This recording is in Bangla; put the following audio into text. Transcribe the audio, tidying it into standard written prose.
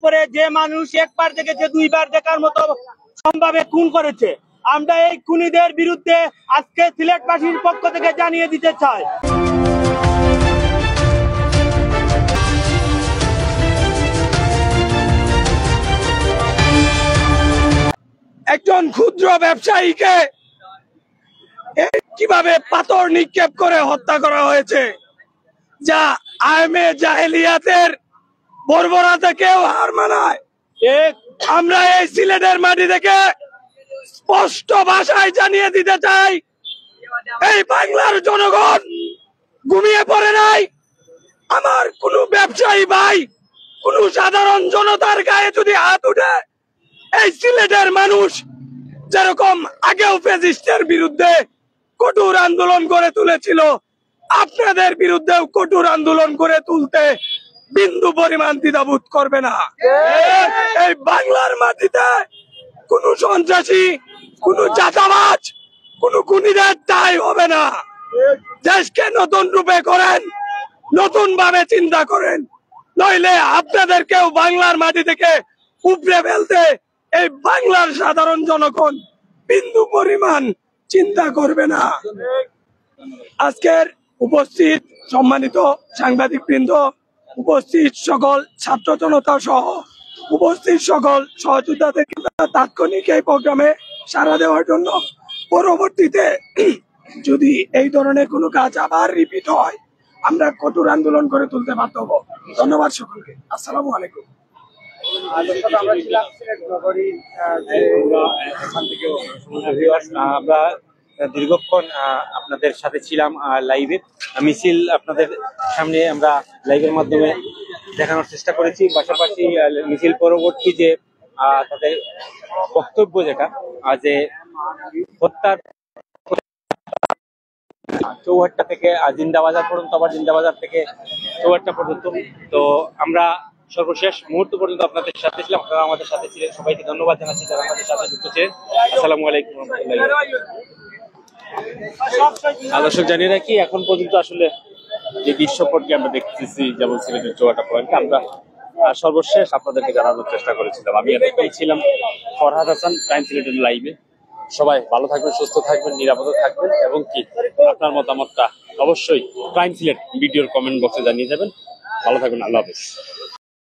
করে যে মানুষ একবার দেখেছে দুইবার দেখার মতো সম্ভাবে খুন করেছে। আমরা এই খুনিদের বিরুদ্ধে আজকে সিলেটবাসীর পক্ষ থেকে জানিয়ে দিতে চাই। একজন ক্ষুদ্র ব্যবসায়ীকে কিভাবে পাথর নিক্ষেপ করে হত্যা করা হয়েছে, যা আইমে জাহেলিয়াতের বর্বরতা কেউ হার মানায়। আমরা এই সিলেটের মাটি থেকে স্পষ্ট ভাষায় জানিয়ে দিতে চাই, এই বাংলার জনগণ ঘুমিয়ে পড়ে নাই। আমার কোনো ব্যবসায়ী ভাই, কোনো সাধারণ জনতার গায়ে যদি হাত উঠে, এই সিলেটের মানুষ যেরকম আগেও ফ্যাসিস্টের বিরুদ্ধে কঠোর আন্দোলন করে তুলেছিল, আপনাদের বিরুদ্ধেও কঠোর আন্দোলন করে তুলতে বিন্দু পরিমাণ দ্বিধাবোধ করবে না। এই বাংলার মাটিতে কোনো সন্ত্রাসী, কোনো চাঁদাবাজ, কোনো খুনিদের ঠাঁই হবে না। দেশকে নতুন রূপে করেন, নতুন ভাবে চিন্তা করেন, নইলে আপনাদেরকেও বাংলার মাটি থেকে উপড়ে ফেলতে এই বাংলার সাধারণ জনগণ বিন্দু পরিমাণ চিন্তা করবে না। আজকের উপস্থিত সম্মানিত সাংবাদিক বৃন্দ, উপস্থিত সকল ছাত্র জনতা সহ উপস্থিত সকল সহযোদ্ধাদেরকে তাৎক্ষণিক এই প্রোগ্রামে সাড়া দেওয়ার জন্য, পরবর্তীতে যদি এই ধরনের কোনো কাজ আবার রিপিট হয়, আমরা কঠোর আন্দোলন করে তুলতে বাধ্য হব। ধন্যবাদ সকলকে। আসসালামু আলাইকুম। আমরা দীর্ঘক্ষণ আপনাদের সাথে ছিলাম লাইভে। মিছিল আপনাদের সামনে আমরা লাইভের মাধ্যমে দেখানোর চেষ্টা করেছি। পাশাপাশি মিছিল পরবর্তী যে তাদের বক্তব্য, যেটা যে হত্যার চৌহাট্টা থেকে জিন্দাবাজার পর্যন্ত, আবার জিন্দাবাজার থেকে চৌহাট্টা পর্যন্ত, তো আমরা সর্বশেষ মুহূর্ত পর্যন্ত আপনাদের সাথে ছিলাম। আপনারা আমাদের সাথে ছিলেন, সবাইকে ধন্যবাদ জানাচ্ছি যারা আমাদের সাথে যুক্ত ছিলেন। আসসালামু আলাইকুম রহমতুল্লাহ। দর্শক জানিয়ে রাখি, এখন পর্যন্ত আসলে যে দৃশ্যপটকে আমরা দেখতেছি, যেমন সিলেটের চৌহাট্টা পয়েন্টে, আমরা সর্বশেষ আপনাদেরকে জানানোর চেষ্টা করেছিলাম। আমি এতটাই ছিলাম ফরহাদ হাসান, প্রাইম সিলেটের লাইভে। সবাই ভালো থাকবেন, সুস্থ থাকবেন, নিরাপদে থাকবেন, এবং কি আপনার মতামতটা অবশ্যই প্রাইম সিলেট ভিডিওর কমেন্ট বক্সে জানিয়ে যাবেন। ভালো থাকবেন, আল্লাহ হাফেজ।